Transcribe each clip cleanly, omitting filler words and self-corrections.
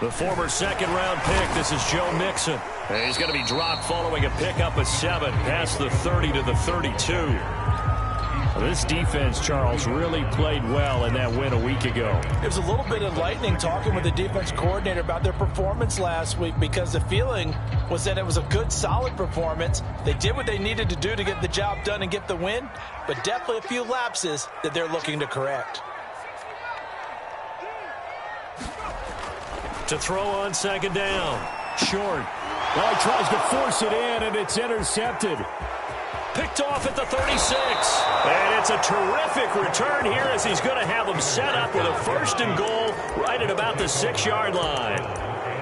The former second-round pick, this is Joe Mixon. And he's going to be dropped following a pickup of 7 past the 30 to the 32. This defense, Charles, really played well in that win a week ago. It was a little bit enlightening talking with the defense coordinator about their performance last week, because the feeling was that it was a good, solid performance. They did what they needed to do to get the job done and get the win, but definitely a few lapses that they're looking to correct. To throw on second down. Short. Well, he tries to force it in, and it's intercepted. Picked off at the 36. And it's a terrific return here as he's going to have them set up with a 1st and goal right at about the 6-yard line.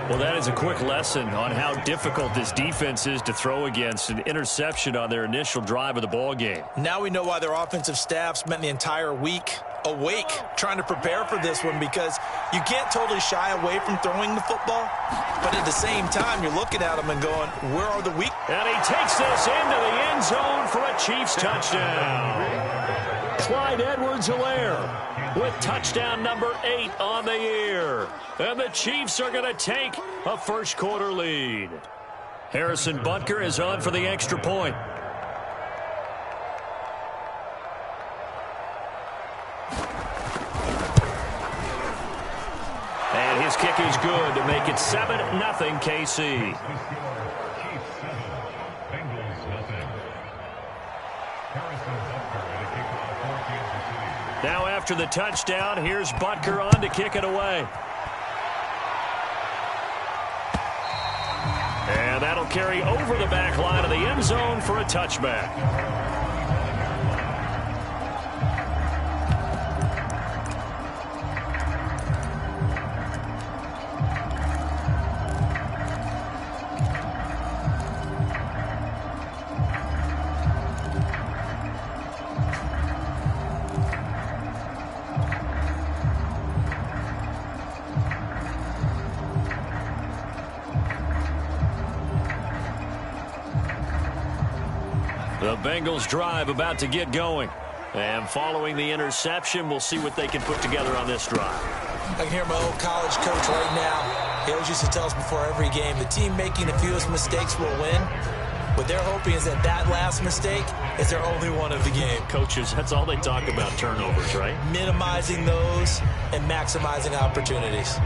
Well, that is a quick lesson on how difficult this defense is to throw against. An interception on their initial drive of the ball game. Now we know why their offensive staff spent the entire week awake trying to prepare for this one, because you can't totally shy away from throwing the football, but at the same time you're looking at them and going, where are the weak? And he takes this into the end zone for a Chiefs touchdown. Clyde Edwards-Helaire with touchdown number 8 on the year. And the Chiefs are going to take a first-quarter lead. Harrison Butker is on for the extra point. And his kick is good to make it 7-0 KC. Now after the touchdown, here's Butker on to kick it away. And that'll carry over the back line of the end zone for a touchback. The Bengals drive about to get going. And following the interception, we'll see what they can put together on this drive. I can hear my old college coach right now. He always used to tell us before every game, the team making the fewest mistakes will win. What they're hoping is that that last mistake is their only one of the game. Coaches, that's all they talk about, turnovers, right? Minimizing those and maximizing opportunities.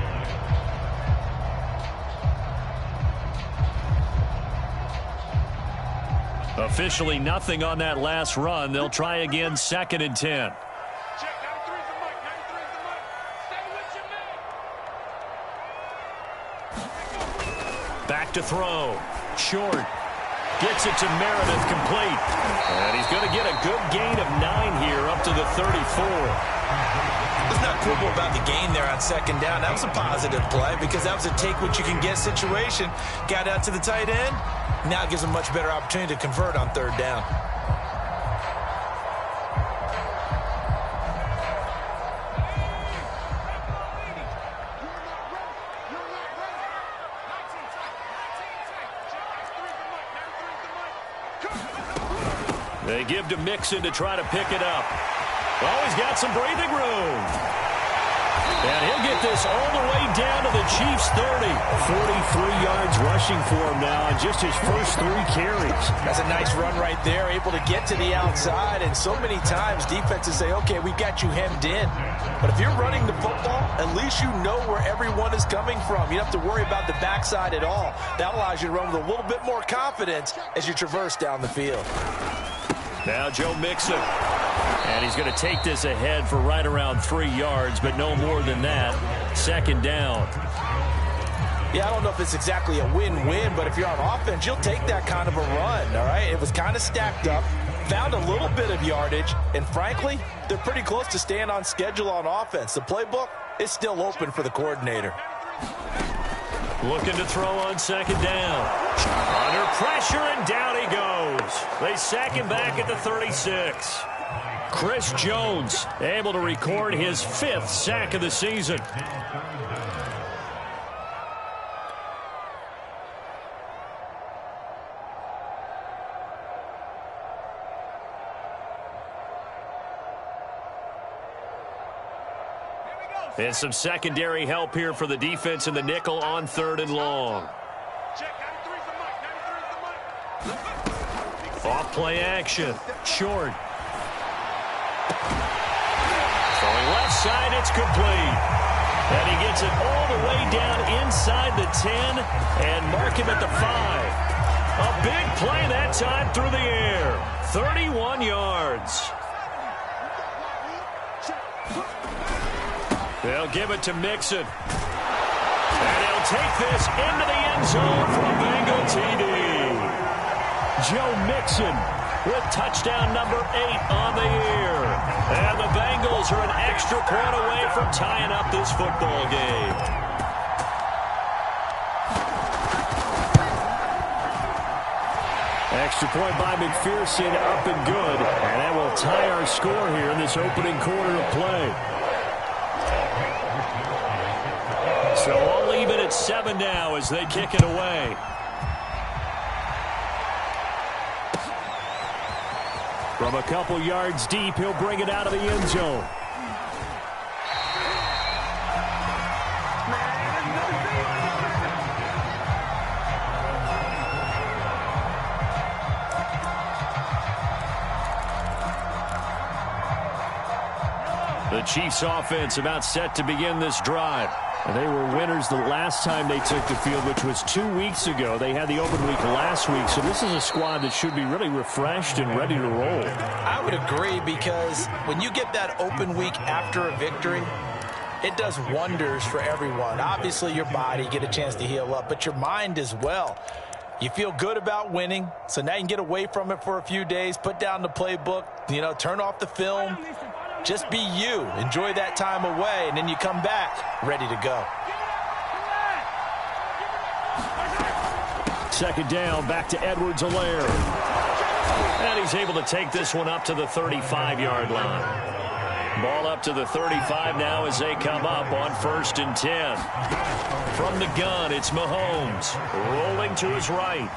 Officially nothing on that last run. They'll try again, 2nd and 10. Back to throw. Short. Gets it to Meredith, complete. And he's going to get a good gain of 9 here up to the 34. Let's not quibble about the gain there on 2nd down. That was a positive play because that was a take-what-you-can-get situation. Got out to the tight end. Now it gives them a much better opportunity to convert on 3rd down. They give to Mixon to try to pick it up. Oh, he's got some breathing room. And he'll get this all the way down to the Chiefs' 30. 43 yards rushing for him now on just his first 3 carries. That's a nice run right there, able to get to the outside. And so many times defenses say, okay, we got you hemmed in. But if you're running the football, at least you know where everyone is coming from. You don't have to worry about the backside at all. That allows you to run with a little bit more confidence as you traverse down the field. Now Joe Mixon. And he's going to take this ahead for right around 3 yards, but no more than that. 2nd down. Yeah, I don't know if it's exactly a win-win, but if you're on offense, you'll take that kind of a run, all right? It was kind of stacked up, found a little bit of yardage, and frankly, they're pretty close to staying on schedule on offense. The playbook is still open for the coordinator. Looking to throw on 2nd down. Under pressure, and down he goes. They sack him back at the 36. Chris Jones able to record his 5th sack of the season. And some secondary help here for the defense in the nickel on 3rd and long. Off play action. Short. Throwing left side, it's complete. And he gets it all the way down inside the 10 and mark him at the 5. A big play that time through the air. 31 yards. They'll give it to Mixon. And he'll take this into the end zone for a Bengal TD. Joe Mixon with touchdown number 8 on the year. And the Bengals are an extra point away from tying up this football game. Extra point by McPherson, up and good. And that will tie our score here in this opening quarter of play. So all even at 7 now as they kick it away. From a couple yards deep, he'll bring it out of the end zone. The Chiefs offense about set to begin this drive. And they were winners the last time they took the field, which was 2 weeks ago. They had the open week last week, so this is a squad that should be really refreshed and ready to roll. I would agree, because when you get that open week after a victory, it does wonders for everyone. Obviously, your body, get a chance to heal up, but your mind as well. You feel good about winning, so now you can get away from it for a few days, put down the playbook, turn off the film. Just be you. Enjoy that time away, and then you come back ready to go. Second down, back to Edwards-Helaire. And he's able to take this one up to the 35-yard line. Ball up to the 35 now as they come up on 1st and 10. From the gun, it's Mahomes rolling to his right.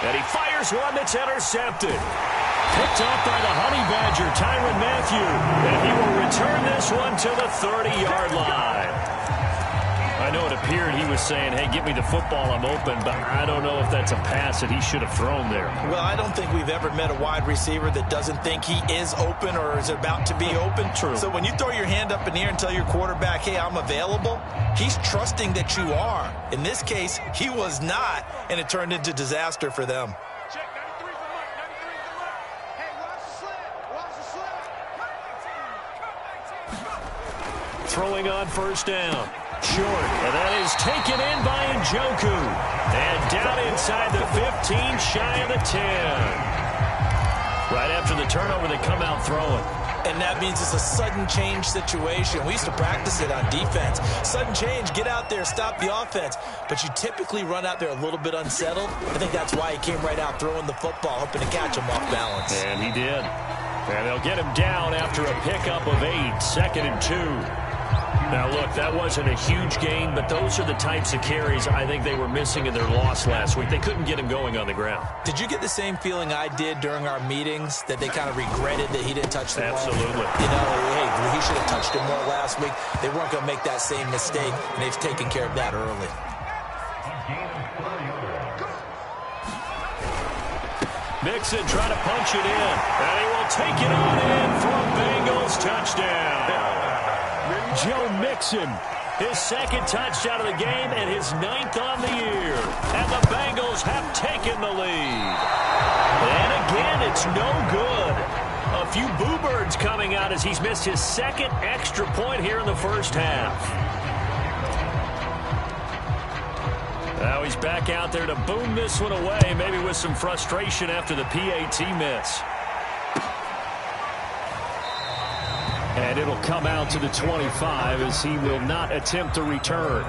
And he fires one that's intercepted. Picked off by the Honey Badger, Tyrann Mathieu. And he will return this one to the 30-yard line. I know it appeared he was saying, hey, get me the football, I'm open, but I don't know if that's a pass that he should have thrown there. Well, I don't think we've ever met a wide receiver that doesn't think he is open or is about to be open. True. So when you throw your hand up in the air and tell your quarterback, hey, I'm available, he's trusting that you are. In this case, he was not, and it turned into disaster for them. Throwing on 1st down. Short, and that is taken in by Njoku. And down inside the 15, shy of the 10. Right after the turnover, they come out throwing. And that means it's a sudden change situation. We used to practice it on defense. Sudden change, get out there, stop the offense. But you typically run out there a little bit unsettled. I think that's why he came right out throwing the football, hoping to catch him off balance. And he did. And they'll get him down after a pickup of 8, 2nd and 2. Now, look, that wasn't a huge gain, but those are the types of carries I think they were missing in their loss last week. They couldn't get him going on the ground. Did you get the same feeling I did during our meetings, that they kind of regretted that he didn't touch the ball? Absolutely. Hey, he should have touched it more last week. They weren't going to make that same mistake, and they've taken care of that early. Mixon trying to punch it in, and he will take it on in for a Bengals touchdown. Joe Mixon, his 2nd touchdown of the game and his 9th on the year. And the Bengals have taken the lead. And again, it's no good. A few boo birds coming out as he's missed his 2nd extra point here in the first half. Now he's back out there to boom this one away, maybe with some frustration after the PAT miss. And it'll come out to the 25 as he will not attempt to return.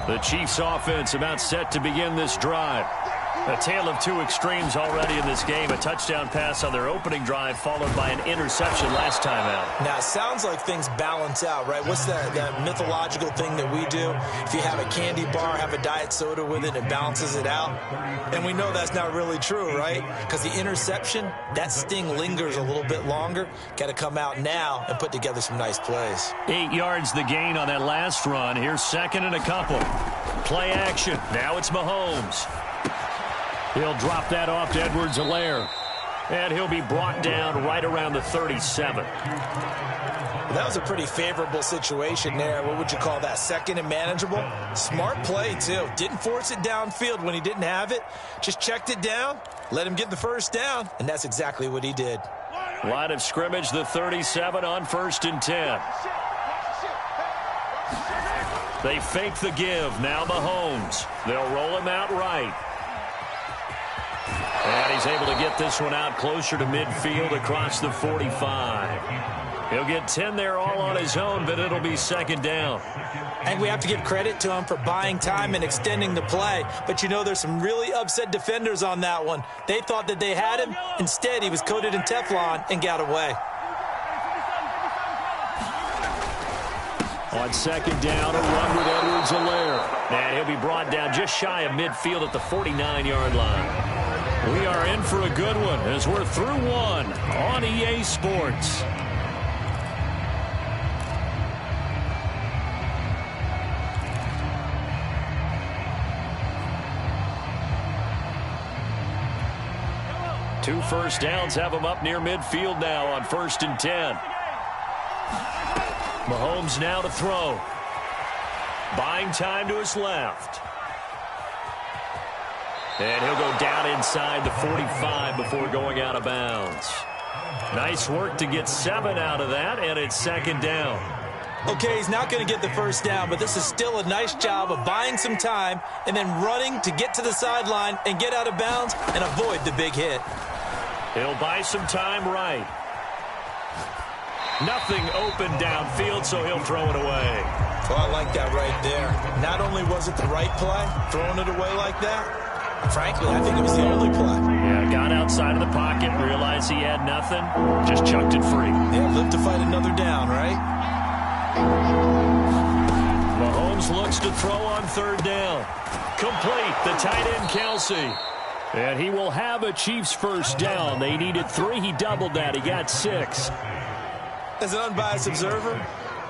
The Chiefs offense about set to begin this drive. A tale of two extremes already in this game. A touchdown pass on their opening drive followed by an interception last time out. Now, it sounds like things balance out, right? What's that mythological thing that we do? If you have a candy bar, have a diet soda with it, it balances it out. And we know that's not really true, right? Because the interception, that sting lingers a little bit longer. Got to come out now and put together some nice plays. 8 yards the gain on that last run. Here's second and a couple. Play action. Now it's Mahomes. He'll drop that off to Edwards-Helaire. And he'll be brought down right around the 37. That was a pretty favorable situation there. What would you call that? Second and manageable? Smart play, too. Didn't force it downfield when he didn't have it. Just checked it down, let him get the first down, and that's exactly what he did. Line of scrimmage, the 37 on 1st and 10. They fake the give. Now Mahomes. They'll roll him out right. And he's able to get this one out closer to midfield across the 45. He'll get 10 there all on his own, but it'll be second down. And we have to give credit to him for buying time and extending the play. But, you know, there's some really upset defenders on that one. They thought that they had him. Instead, he was coated in Teflon and got away. On second down, a run with Edwards-Helaire. And he'll be brought down just shy of midfield at the 49-yard line. We are in for a good one as we're through one on EA Sports. Two first downs have them up near midfield now on 1st and 10. Mahomes now to throw. Buying time to his left. And he'll go down inside the 45 before going out of bounds. Nice work to get 7 out of that, and it's second down. Okay, he's not going to get the first down, but this is still a nice job of buying some time and then running to get to the sideline and get out of bounds and avoid the big hit. He'll buy some time right. Nothing open downfield, so he'll throw it away. Well, I like that right there. Not only was it the right play, throwing it away like that, frankly, I think it was the only play. Yeah, got outside of the pocket, realized he had nothing, just chucked it free. Yeah, live to fight another down, right? Mahomes looks to throw on 3rd down. Complete, the tight end Kelsey. And he will have a Chiefs first down. They needed 3. He doubled that. He got 6. As an unbiased observer,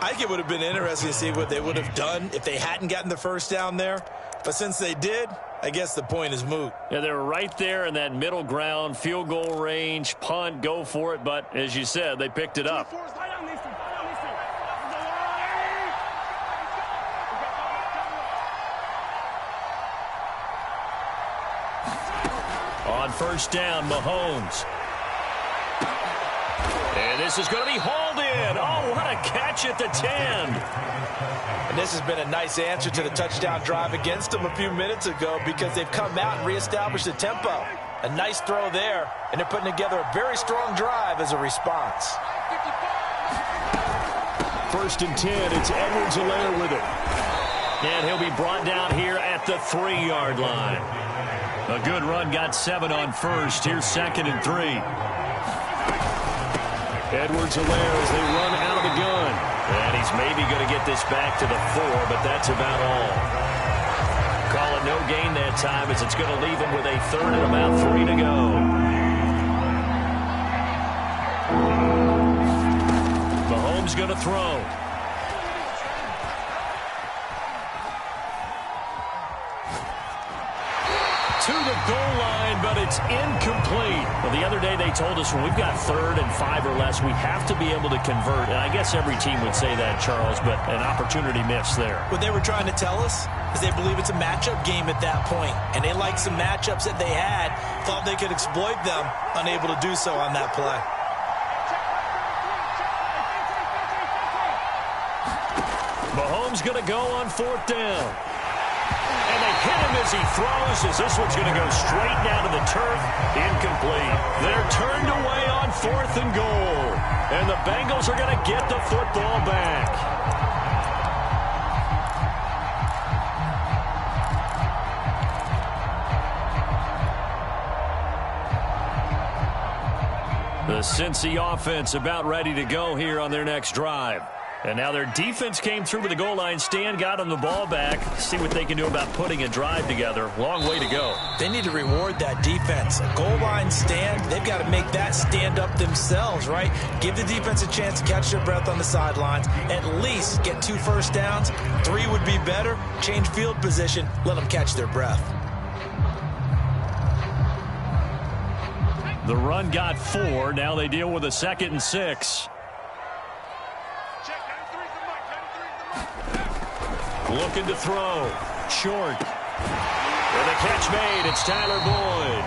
I think it would have been interesting to see what they would have done if they hadn't gotten the first down there. But since they did, I guess the point is moot. Yeah, they were right there in that middle ground, field goal range, punt, go for it. But as you said, they picked it up. On 1st down, Mahomes. And this is going to be hauled in. Oh, what a catch at the 10. And this has been a nice answer to the touchdown drive against them a few minutes ago because they've come out and reestablished the tempo. A nice throw there, and they're putting together a very strong drive as a response. 1st and 10, it's Edwards-Helaire with it. And he'll be brought down here at the 3-yard line. A good run, got 7 on 1st. Here's 2nd and 3. Edwards-Helaire as they run out of the gun. And he's maybe going to get this back to the 4, but that's about all. Call it no gain that time as it's going to leave him with a 3rd and about 3 to go. Mahomes going to throw. To the goal line, but it's incomplete. Well, the other day they told us when we've got 3rd and 5 or less, we have to be able to convert. And I guess every team would say that, Charles, but an opportunity missed there. What they were trying to tell us is they believe it's a matchup game at that point, and they liked some matchups that they had, thought they could exploit them, unable to do so on that play. Mahomes going to go on 4th down. And they hit him as he throws, as this one's going to go straight down to the turf. Incomplete. They're turned away on 4th and goal. And the Bengals are going to get the football back. Cincy offense about ready to go here on their next drive. And now their defense came through to the goal line stand, got them the ball back. See what they can do about putting a drive together. Long way to go. They need to reward that defense. A goal line stand, they've got to make that stand up themselves, right? Give the defense a chance to catch their breath on the sidelines. At least get 2 first downs. 3 would be better. Change field position. Let them catch their breath. The run got 4. Now they deal with a 2nd and 6. Looking to throw. Short. And the catch made. It's Tyler Boyd.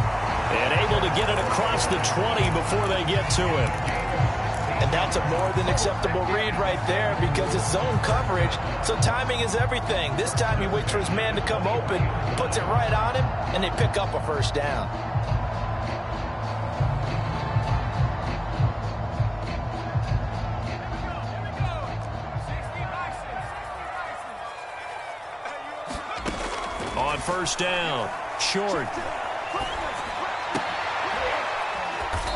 And able to get it across the 20 before they get to it. And that's a more than acceptable read right there because it's zone coverage, so timing is everything. This time he waits for his man to come open, puts it right on him, and they pick up a first down. On first down, Short.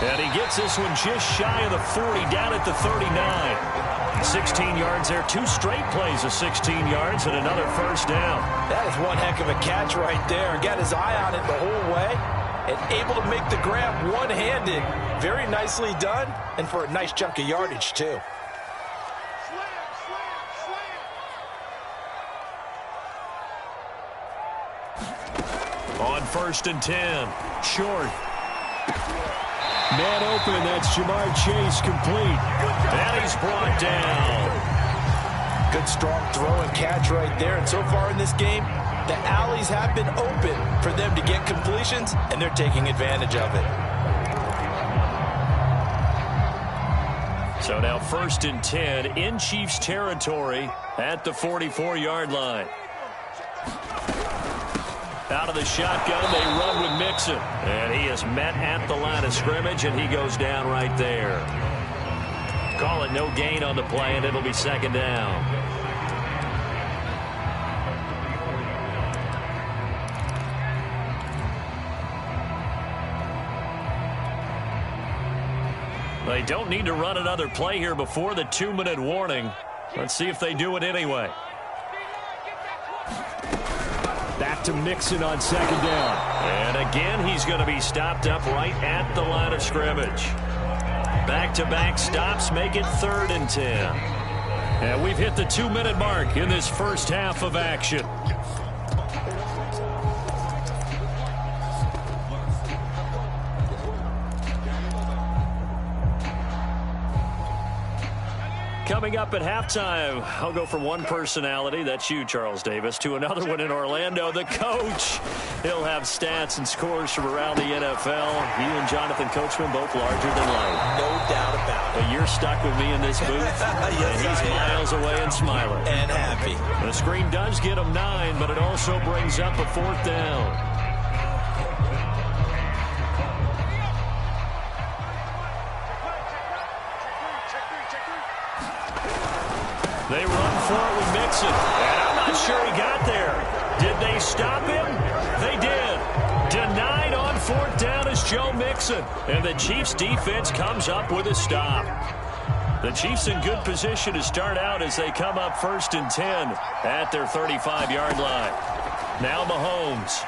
And he gets this one just shy of the 40, down at the 39. 16 yards there, 2 straight plays of 16 yards and another first down. That is one heck of a catch right there. Got his eye on it the whole way and able to make the grab one-handed. Very nicely done, and for a nice chunk of yardage, too. On first and 10, Short. Man open, that's Jamar Chase complete. And he's brought down. Good strong throw and catch right there. And so far in this game, the alleys have been open for them to get completions, and they're taking advantage of it. So now first and 10 in Chiefs territory at the 44-yard line. Out of the shotgun, they run with Mixon. And he is met at the line of scrimmage, and he goes down right there. Call it no gain on the play, and it'll be 2nd down. They don't need to run another play here before the 2-minute warning. Let's see if they do it anyway. Back to Mixon on 2nd down. And again, he's going to be stopped up right at the line of scrimmage. Back-to-back stops make it 3rd and 10. And we've hit the 2-minute mark in this first half of action. Coming up at halftime, I'll go from one personality, that's you, Charles Davis, to another one in Orlando, the coach. He'll have stats and scores from around the NFL. You and Jonathan Coachman both larger than life. No doubt about it. But you're stuck with me in this booth, yes, and he's miles away and smiling. And happy. The screen does get him 9, but it also brings up a 4th down. They run for it with Mixon. And I'm not sure he got there. Did they stop him? They did. Denied on 4th down is Joe Mixon. And the Chiefs defense comes up with a stop. The Chiefs in good position to start out as they come up 1st and 10 at their 35-yard line. Now Mahomes.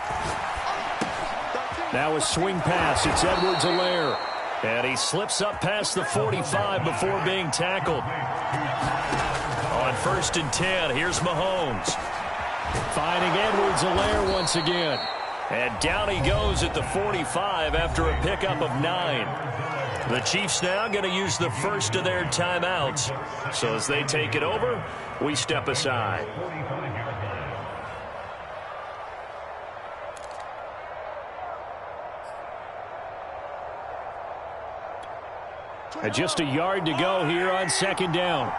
Now a swing pass. It's Edwards-Helaire. And he slips up past the 45 before being tackled. On 1st and 10, here's Mahomes. Finding Edwards-Helaire once again. And down he goes at the 45 after a pickup of 9. The Chiefs now going to use the first of their timeouts. So as they take it over, we step aside. And just a yard to go here on 2nd down.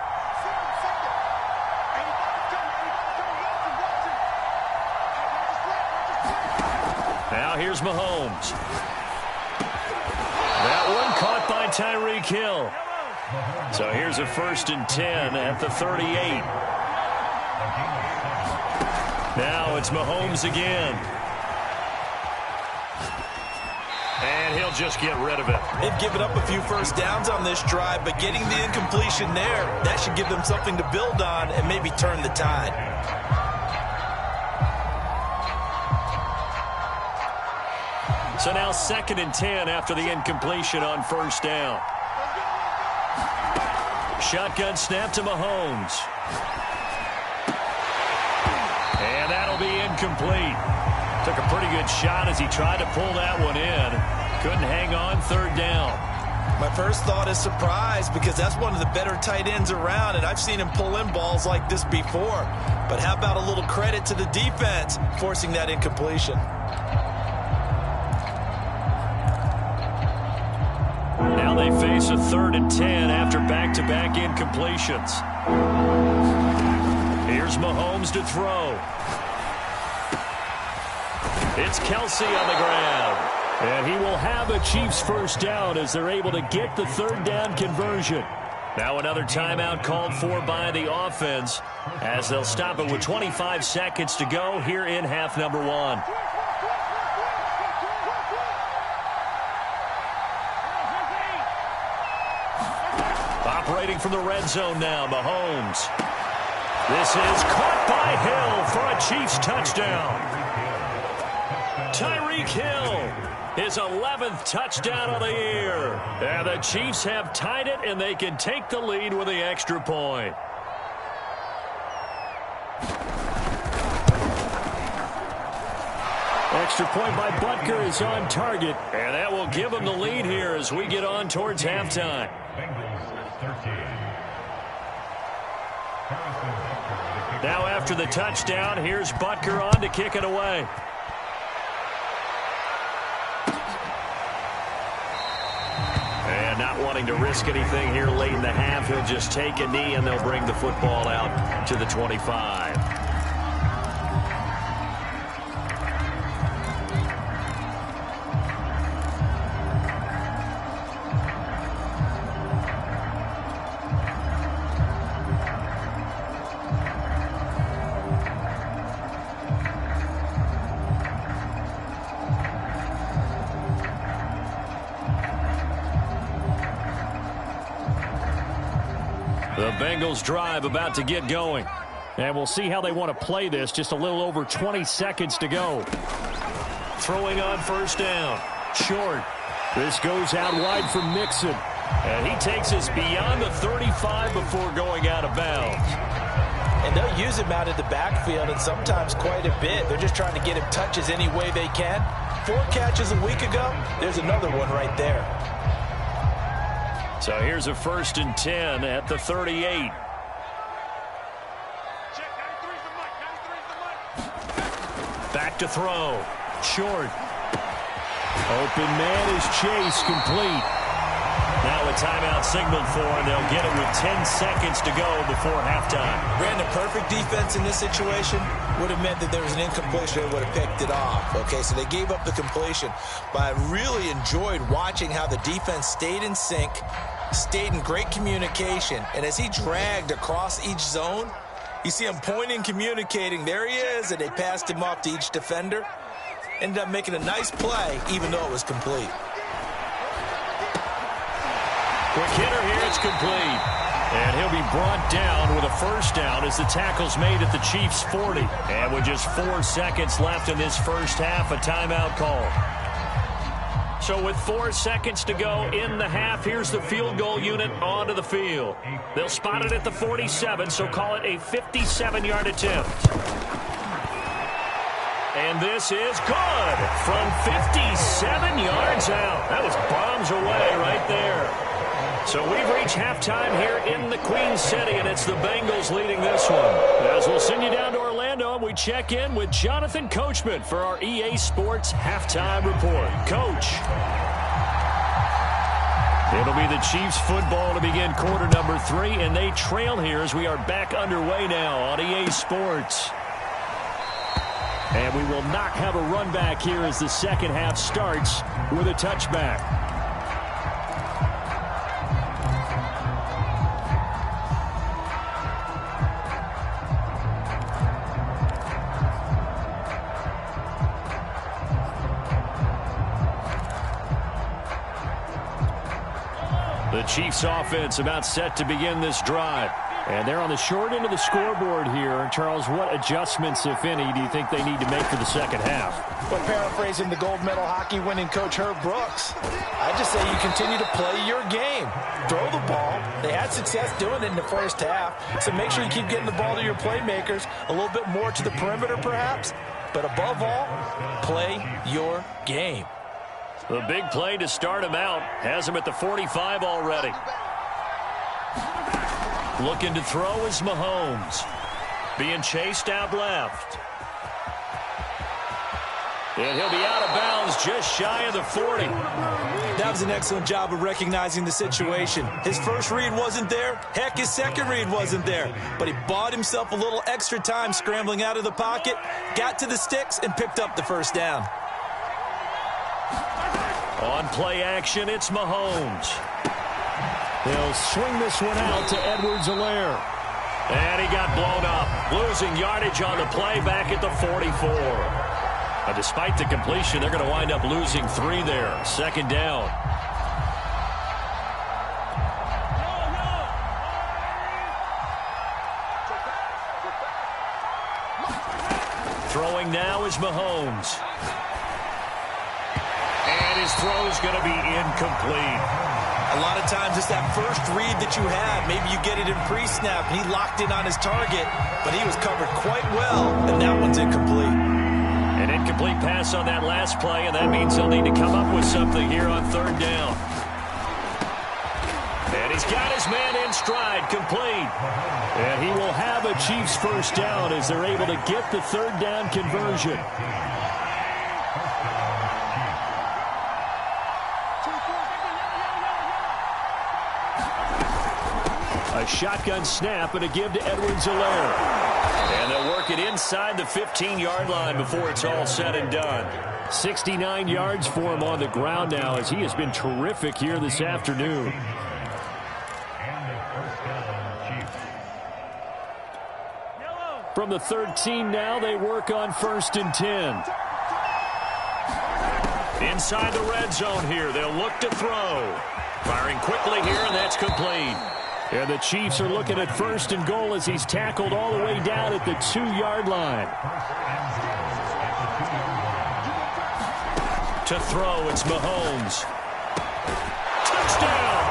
Now here's Mahomes. That one caught by Tyreek Hill. So here's a 1st and 10 at the 38. Now it's Mahomes again. And he'll just get rid of it. They've given up a few first downs on this drive, but getting the incompletion there, that should give them something to build on and maybe turn the tide. So now 2nd and 10 after the incompletion on first down. Shotgun snap to Mahomes. And that'll be incomplete. Took a pretty good shot as he tried to pull that one in. Couldn't hang on, 3rd down. My first thought is surprise, because that's one of the better tight ends around, and I've seen him pull in balls like this before. But how about a little credit to the defense forcing that incompletion? Now they face a 3rd and 10 after back-to-back incompletions. Here's Mahomes to throw. It's Kelsey on the ground. And he will have a Chiefs first down as they're able to get the 3rd down conversion. Now another timeout called for by the offense as they'll stop it with 25 seconds to go here in half number 1. Operating from the red zone now, Mahomes. This is caught by Hill for a Chiefs touchdown. Tyreek Hill, his 11th touchdown of the year. And the Chiefs have tied it, and they can take the lead with the extra point. Extra point by Butker is on target, and that will give them the lead here as we get on towards halftime. Now after the touchdown, here's Butker on to kick it away. And not wanting to risk anything here late in the half, he'll just take a knee and they'll bring the football out to the 25. The Bengals drive about to get going. And we'll see how they want to play this. Just a little over 20 seconds to go. Throwing on first down. Short. This goes out wide for Mixon. And he takes us beyond the 35 before going out of bounds. And they'll use him out of the backfield, and sometimes quite a bit. They're just trying to get him touches any way they can. 4 catches a week ago. There's another one right there. So here's a 1st and 10 at the 38. Back to throw. Short. Open man is Chase, complete. Now a timeout signaled for, and they'll get it with 10 seconds to go before halftime. Brandon, perfect defense in this situation would have meant that there was an incompletion. They would have picked it off. Okay, so they gave up the completion. But I really enjoyed watching how the defense stayed in sync, stayed in great communication. And as he dragged across each zone, you see him pointing, communicating. There he is, and they passed him off to each defender. Ended up making a nice play, even though it was complete. Quick hitter here, it's complete. And he'll be brought down with a first down as the tackle's made at the Chiefs' 40. And with just 4 seconds left in this first half, a timeout call. So with 4 seconds to go in the half, here's the field goal unit onto the field. They'll spot it at the 47, so call it a 57-yard attempt. And this is good from 57 yards out. That was bombs away right there. So we've reached halftime here in the Queen City, and it's the Bengals leading this one. As we'll send you down to Orlando, and we check in with Jonathan Coachman for our EA Sports Halftime Report. Coach. It'll be the Chiefs football to begin quarter number 3, and they trail here as we are back underway now on EA Sports. And we will not have a run back here as the second half starts with a touchback. Chiefs offense about set to begin this drive. And they're on the short end of the scoreboard here. Charles, what adjustments, if any, do you think they need to make for the second half? Well, paraphrasing the gold medal hockey winning coach Herb Brooks, I just say you continue to play your game. Throw the ball. They had success doing it in the first half, so make sure you keep getting the ball to your playmakers, a little bit more to the perimeter perhaps, but above all, play your game. The big play to start him out has him at the 45 already. Looking to throw is Mahomes. Being chased out left. And he'll be out of bounds just shy of the 40. That was an excellent job of recognizing the situation. His first read wasn't there. Heck, his second read wasn't there. But he bought himself a little extra time scrambling out of the pocket, got to the sticks, and picked up the first down. On play action, it's Mahomes. He'll swing this one out to Edwards-Helaire. And he got blown up, losing yardage on the play back at the 44. Despite the completion, they're going to wind up losing 3 there. Second down. Throwing now is Mahomes. And his throw is going to be incomplete. A lot of times it's that first read that you have. Maybe you get it in pre-snap, and he locked in on his target, but he was covered quite well, and that one's incomplete. An incomplete pass on that last play, and that means he'll need to come up with something here on third down. And he's got his man in stride, complete. And he will have a Chiefs first down as they're able to get the third down conversion. A shotgun snap and a give to Edwards-Helaire. And they'll work it inside the 15-yard line before it's all said and done. 69 yards for him on the ground now as he has been terrific here this afternoon. From the 13 now, they work on 1st and 10. Inside the red zone here, they'll look to throw. Firing quickly here, and that's complete. And the Chiefs are looking at 1st and goal as he's tackled all the way down at the 2-yard line. To throw, it's Mahomes. Touchdown!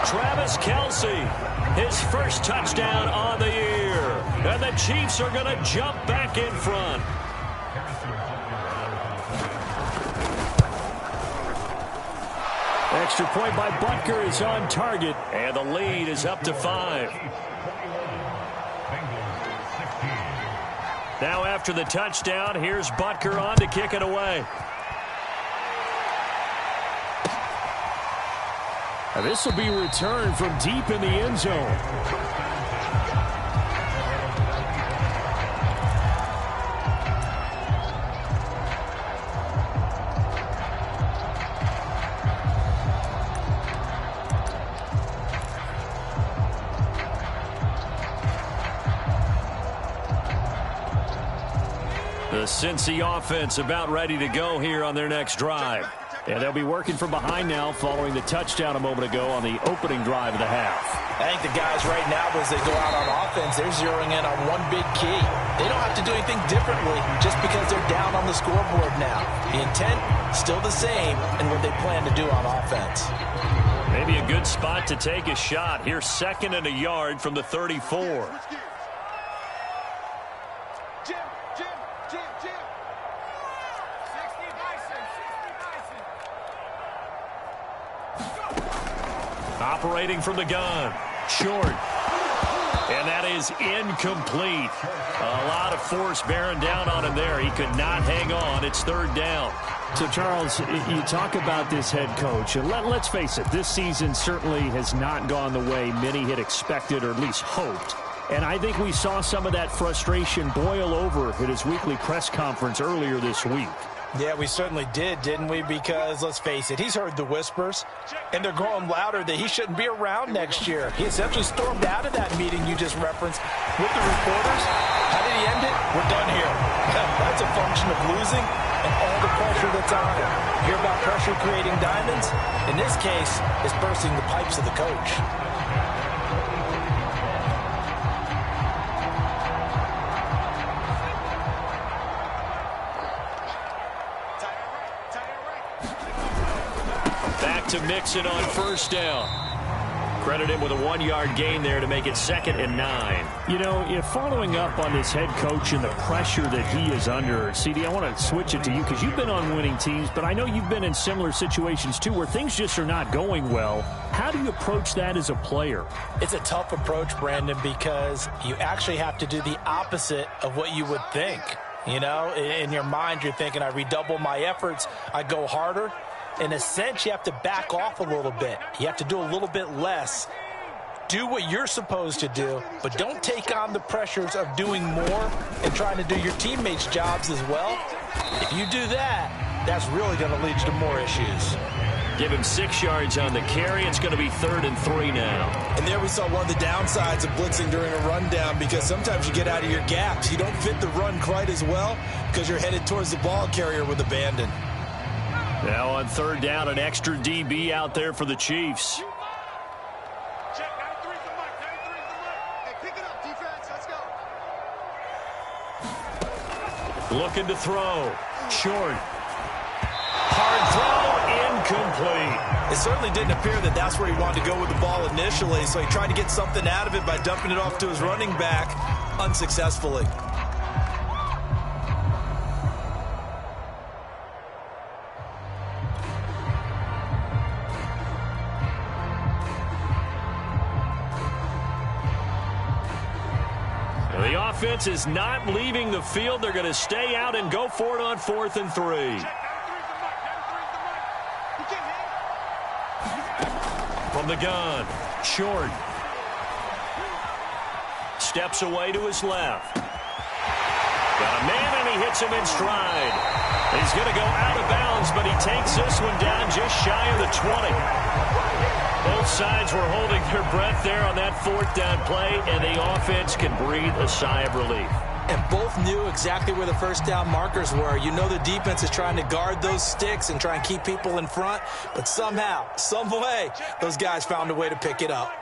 Travis Kelce, his first touchdown on the year. And the Chiefs are going to jump back in front. Extra point by Butker is on target, and the lead is up to 5. Now after the touchdown, here's Butker on to kick it away. Now this will be returned from deep in the end zone. The Cincy offense about ready to go here on their next drive. And they'll be working from behind now following the touchdown a moment ago on the opening drive of the half. I think the guys right now, as they go out on offense, they're zeroing in on one big key. They don't have to do anything differently just because they're down on the scoreboard now. The intent, still the same, and what they plan to do on offense. Maybe a good spot to take a shot. Here's 2nd and a yard from the 34. Operating from the gun. Short. And that is incomplete. A lot of force bearing down on him there. He could not hang on. It's 3rd down. So, Charles, you talk about this head coach, and let's face it, this season certainly has not gone the way many had expected or at least hoped. And I think we saw some of that frustration boil over at his weekly press conference earlier this week. Yeah, we certainly did, didn't we? Because, let's face it, he's heard the whispers, and they're growing louder that he shouldn't be around next year. He essentially stormed out of that meeting you just referenced with the reporters. How did he end it? We're done here. That's a function of losing and all the pressure that's on him. Hear about pressure creating diamonds? In this case, it's bursting the pipes of the coach. Back to Mixon on first down. Credit him with a 1-yard gain there to make it 2nd and 9. You know, if following up on this head coach and the pressure that he is under, CD, I want to switch it to you because you've been on winning teams, but I know you've been in similar situations too where things just are not going well. How do you approach that as a player? It's a tough approach, Brandon, because you actually have to do the opposite of what you would think. You know, in your mind, you're thinking, I redouble my efforts, I go harder. In a sense, you have to back off a little bit. You have to do a little bit less. Do what you're supposed to do, but don't take on the pressures of doing more and trying to do your teammates' jobs as well. If you do that, that's really going to lead you to more issues. Give him 6 yards on the carry. It's going to be 3rd and 3 now. And there we saw one of the downsides of blitzing during a rundown because sometimes you get out of your gaps. You don't fit the run quite as well because you're headed towards the ball carrier with abandon. Now on 3rd down, an extra DB out there for the Chiefs. Looking to throw. Short. Hard throw. Incomplete. It certainly didn't appear that that's where he wanted to go with the ball initially, so he tried to get something out of it by dumping it off to his running back unsuccessfully. The offense is not leaving the field. They're going to stay out and go for it on 4th and 3. From the gun, short. Steps away to his left. Got a man, and he hits him in stride. He's going to go out of bounds, but he takes this one down just shy of the 20. Both sides were holding their breath there on that 4th down play, and the offense can breathe a sigh of relief. And both knew exactly where the first down markers were. You know the defense is trying to guard those sticks and try and keep people in front, but somehow, some way, those guys found a way to pick it up.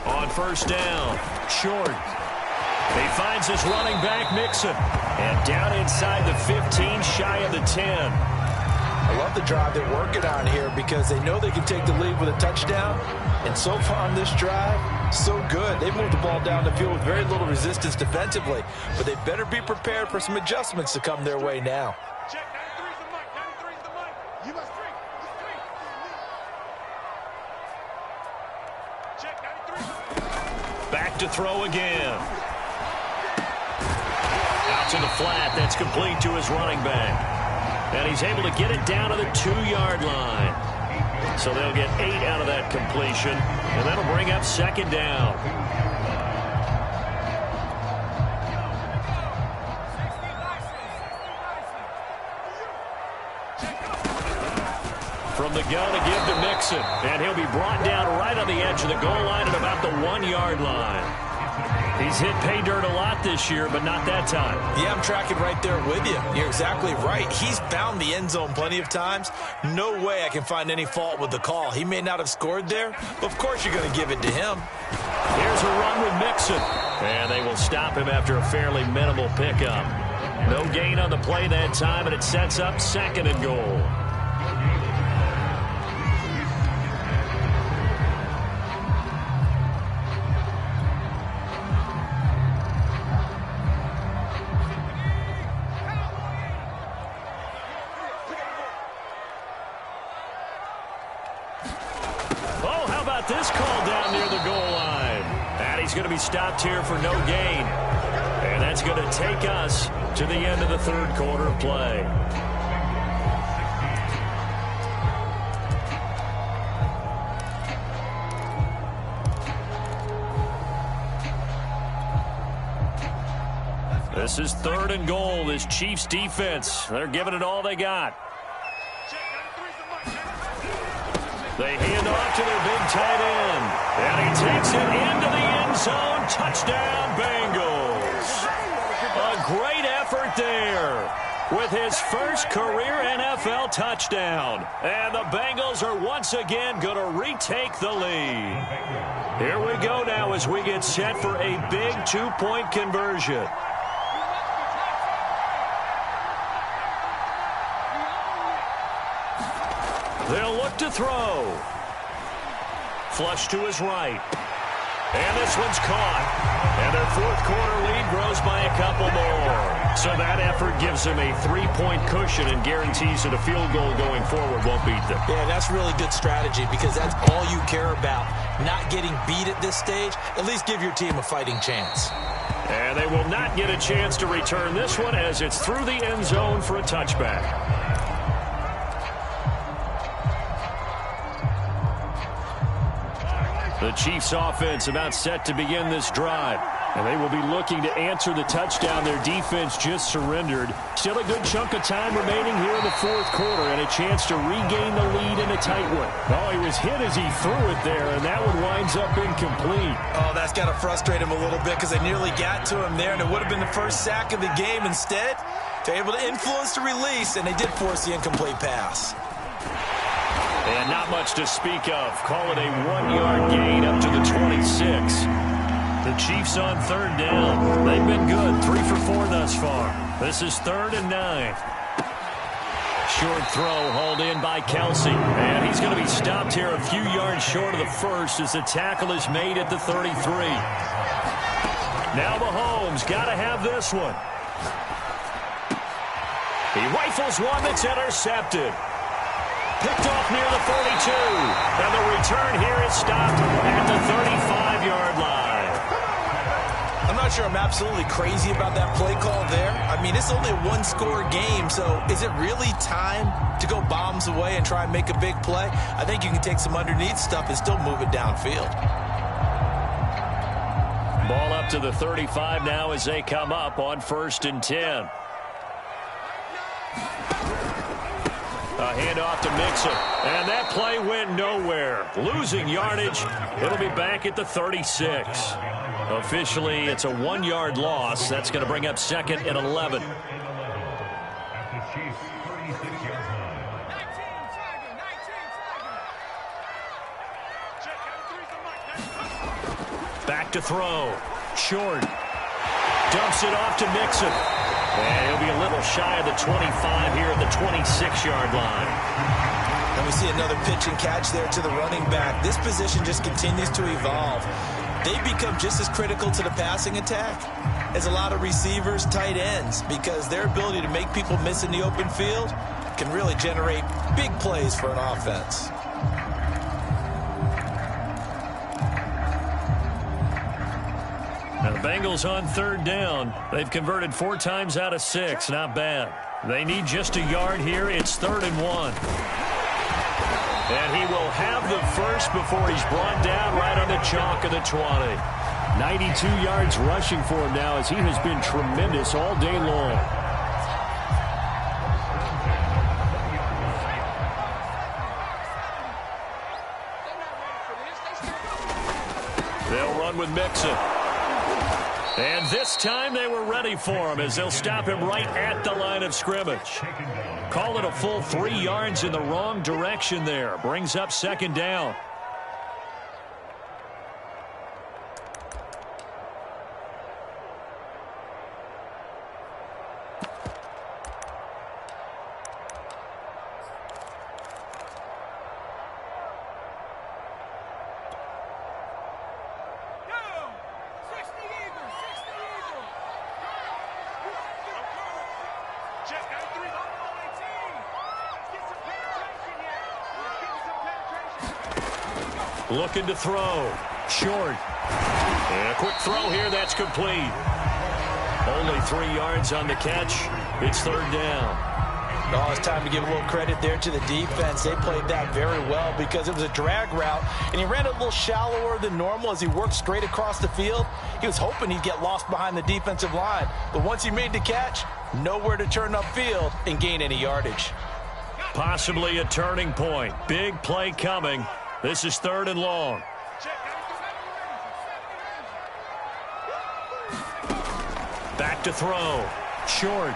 On 1st down, short. He finds his running back, Mixon. And down inside the 15, shy of the 10. I love the drive they're working on here because they know they can take the lead with a touchdown. And so far on this drive, so good. They moved the ball down the field with very little resistance defensively. But they better be prepared for some adjustments to come their way now. Back to throw again. Out to the flat. That's complete to his running back. And he's able to get it down to the 2-yard line. So they'll get 8 out of that completion. And that'll bring up 2nd down. From the gun to give to Mixon. And he'll be brought down right on the edge of the goal line at about the 1-yard line. He's hit pay dirt a lot this year, but not that time. Yeah, I'm tracking right there with you. You're exactly right. He's found the end zone plenty of times. No way I can find any fault with the call. He may not have scored there, but of course you're going to give it to him. Here's a run with Mixon. And they will stop him after a fairly minimal pickup. No gain on the play that time, and it sets up 2nd and goal. This call down near the goal line. And he's going to be stopped here for no gain. And that's going to take us to the end of the 3rd quarter of play. This is 3rd and goal. This Chiefs defense, they're giving it all they got. They hand off to their big tight end. And he takes it into the end zone. Touchdown, Bengals. A great effort there with his first career NFL touchdown. And the Bengals are once again going to retake the lead. Here we go now as we get set for a big 2-point conversion. They'll look to throw. Flush to his right. And this one's caught. And their 4th quarter lead grows by a couple more. So that effort gives them a 3-point cushion and guarantees that a field goal going forward won't beat them. Yeah, that's really good strategy because that's all you care about. Not getting beat at this stage. At least give your team a fighting chance. And they will not get a chance to return this one as it's through the end zone for a touchback. The Chiefs offense about set to begin this drive. And they will be looking to answer the touchdown their defense just surrendered. Still a good chunk of time remaining here in the 4th quarter and a chance to regain the lead in a tight one. Oh, he was hit as he threw it there, and that one winds up incomplete. Oh, that's got to frustrate him a little bit because they nearly got to him there, and it would have been the first sack of the game. Instead, they're able to influence the release, and they did force the incomplete pass. And not much to speak of. Call it a 1-yard gain up to the 26. The Chiefs on 3rd down. They've been good. 3 for 4 thus far. This is 3rd and 9. Short throw hauled in by Kelsey. And he's going to be stopped here a few yards short of the first as the tackle is made at the 33. Now Mahomes got to have this one. He rifles one that's intercepted. Picked off near the 42. And the return here is stopped at the 35-yard line. I'm not sure I'm absolutely crazy about that play call there. I mean, it's only a 1-score game, so is it really time to go bombs away and try and make a big play? I think you can take some underneath stuff and still move it downfield. Ball up to the 35 now as they come up on 1st and 10. A handoff to Mixon. And that play went nowhere. Losing yardage. It'll be back at the 36. Officially, it's a 1-yard loss. That's going to bring up 2nd and 11. Back to throw. Short. Dumps it off to Mixon. And he'll be a little shy of the 25 here at the 26-yard line. And we see another pitch and catch there to the running back. This position just continues to evolve. They become just as critical to the passing attack as a lot of receivers, tight ends, because their ability to make people miss in the open field can really generate big plays for an offense. Now the Bengals on 3rd down. They've converted 4 times out of 6. Not bad. They need just a yard here. It's 3rd and 1. And he will have the first before he's brought down right on the chalk of the 20. 92 yards rushing for him now as he has been tremendous all day long. They'll run with Mixon. And this time they were ready for him as they'll stop him right at the line of scrimmage. Call it a full 3 yards in the wrong direction there. Brings up 2nd down. Looking to throw. Short. And a quick throw here. That's complete. Only 3 yards on the catch. It's 3rd down. Oh, it's time to give a little credit there to the defense. They played that very well because it was a drag route, and he ran a little shallower than normal as he worked straight across the field. He was hoping he'd get lost behind the defensive line, but once he made the catch, nowhere to turn upfield and gain any yardage. Possibly a turning point. Big play coming. This is 3rd and long. Back to throw. Short.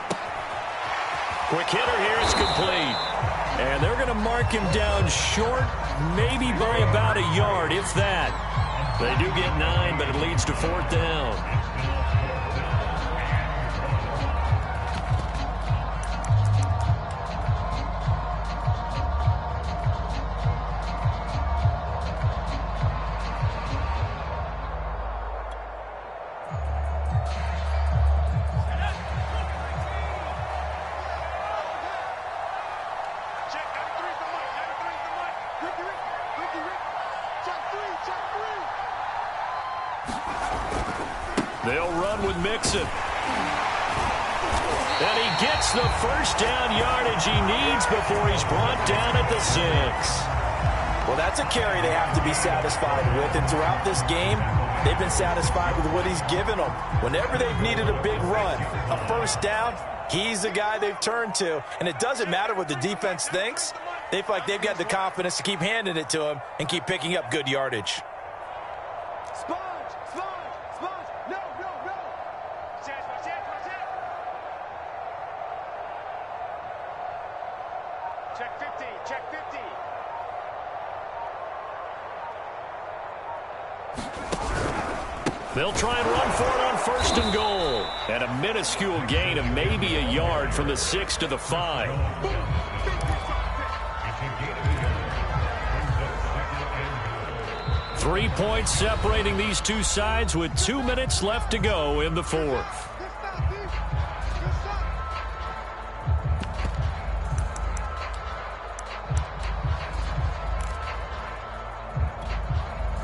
Quick hitter here is complete. And they're going to mark him down short, maybe by about a yard, if that. They do get 9, but it leads to 4th down. They'll run with Mixon. And he gets the first down yardage he needs before he's brought down at the 6. Well, that's a carry they have to be satisfied with. And throughout this game, they've been satisfied with what he's given them. Whenever they've needed a big run, a first down, he's the guy they've turned to. And it doesn't matter what the defense thinks. They feel like they've got the confidence to keep handing it to him and keep picking up good yardage. Check 50, check 50. They'll try and run for it on 1st and goal. And a minuscule gain of maybe a yard from the 6 to the 5. Three points separating these two sides with 2 minutes left to go in the 4th.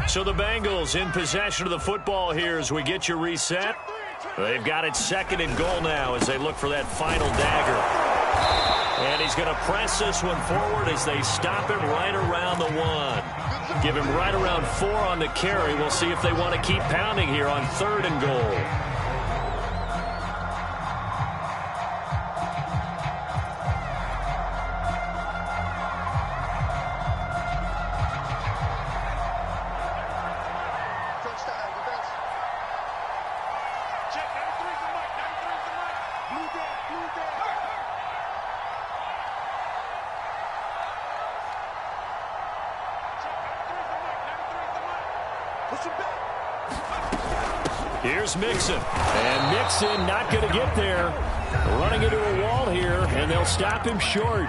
So the Bengals in possession of the football here as we get you reset. They've got it 2nd and goal now as they look for that final dagger. And he's going to press this one forward as they stop him right around the 1. Give him right around 4 on the carry. We'll see if they want to keep pounding here on 3rd and goal. Here's Mixon. And Mixon not going to get there. Running into a wall here, and they'll stop him short.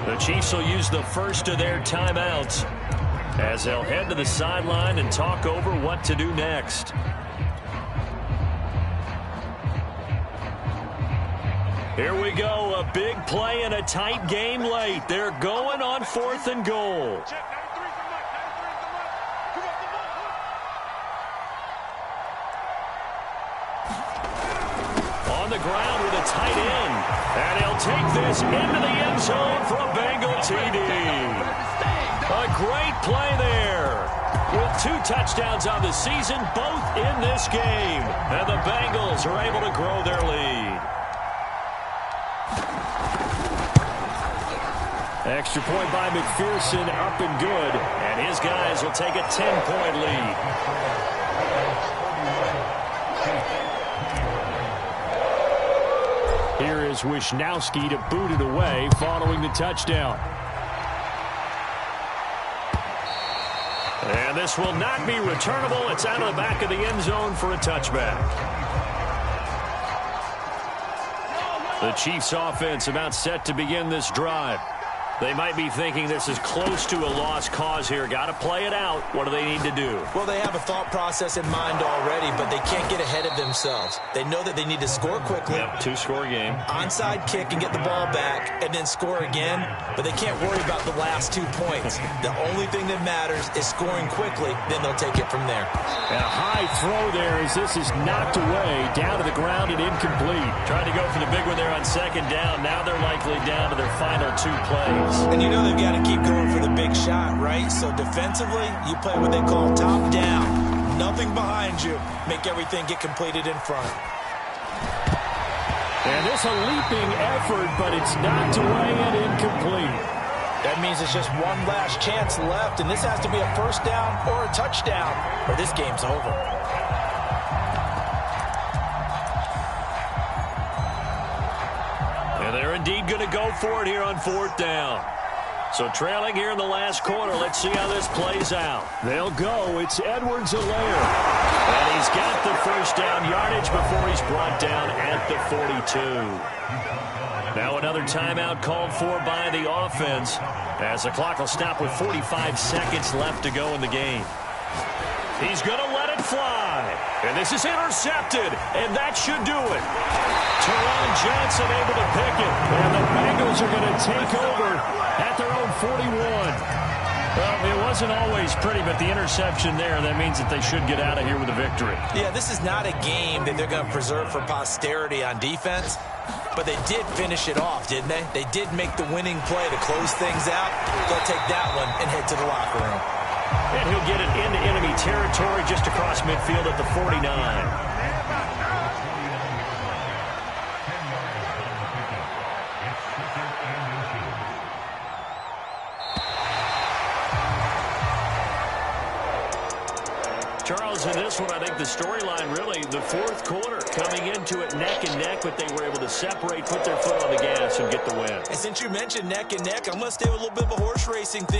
The Chiefs will use the first of their timeouts as they'll head to the sideline and talk over what to do next. Here we go, a big play and a tight game late. They're going on 4th and goal. On the ground with a tight end. And he'll take this into the end zone for a Bengal TD. A great play there. With 2 touchdowns on the season, both in this game. And the Bengals are able to grow their lead. Extra point by McPherson, up and good. And his guys will take a 10-point lead. Here is Wisnowski to boot it away following the touchdown. And this will not be returnable. It's out of the back of the end zone for a touchback. The Chiefs offense about set to begin this drive. They might be thinking this is close to a lost cause here. Got to play it out. What do they need to do? Well, they have a thought process in mind already, but they can't get ahead of themselves. They know that they need to score quickly. Yep, two-score game. Onside kick and get the ball back and then score again, but they can't worry about the last 2 points. The only thing that matters is scoring quickly, then they'll take it from there. And a high throw there as this is knocked away, down to the ground and incomplete. Tried to go for the big one there on second down. Now they're likely down to their final 2 plays. And you know they've got to keep going for the big shot, right? So defensively, you play what they call top down. Nothing behind you. Make everything get completed in front. And this a leaping effort, but it's knocked away and incomplete. That means it's just one last chance left, and this has to be a first down or a touchdown, or this game's over. And they're indeed going to go for it here on 4th down. So trailing here in the last quarter. Let's see how this plays out. They'll go. It's Edwards-Helaire. And he's got the first down yardage before he's brought down at the 42. Now another timeout called for by the offense as the clock will stop with 45 seconds left to go in the game. He's going to let it fly. And this is intercepted. And that should do it. Teron Johnson able to pick it. And the Bengals are going to take over at their own 41. Well, it wasn't always pretty, but the interception there, that means that they should get out of here with a victory. Yeah, this is not a game that they're going to preserve for posterity on defense. But they did finish it off, didn't they? They did make the winning play to close things out. They'll take that one and head to the locker room. And he'll get it into enemy territory just across midfield at the 49. Charles, in this one, I think the storyline really, the 4th quarter, coming into it neck and neck, but they were able to separate, put their foot on the gas, and get the win. And since you mentioned neck and neck, I'm going to stay with a little bit of a horse racing thing.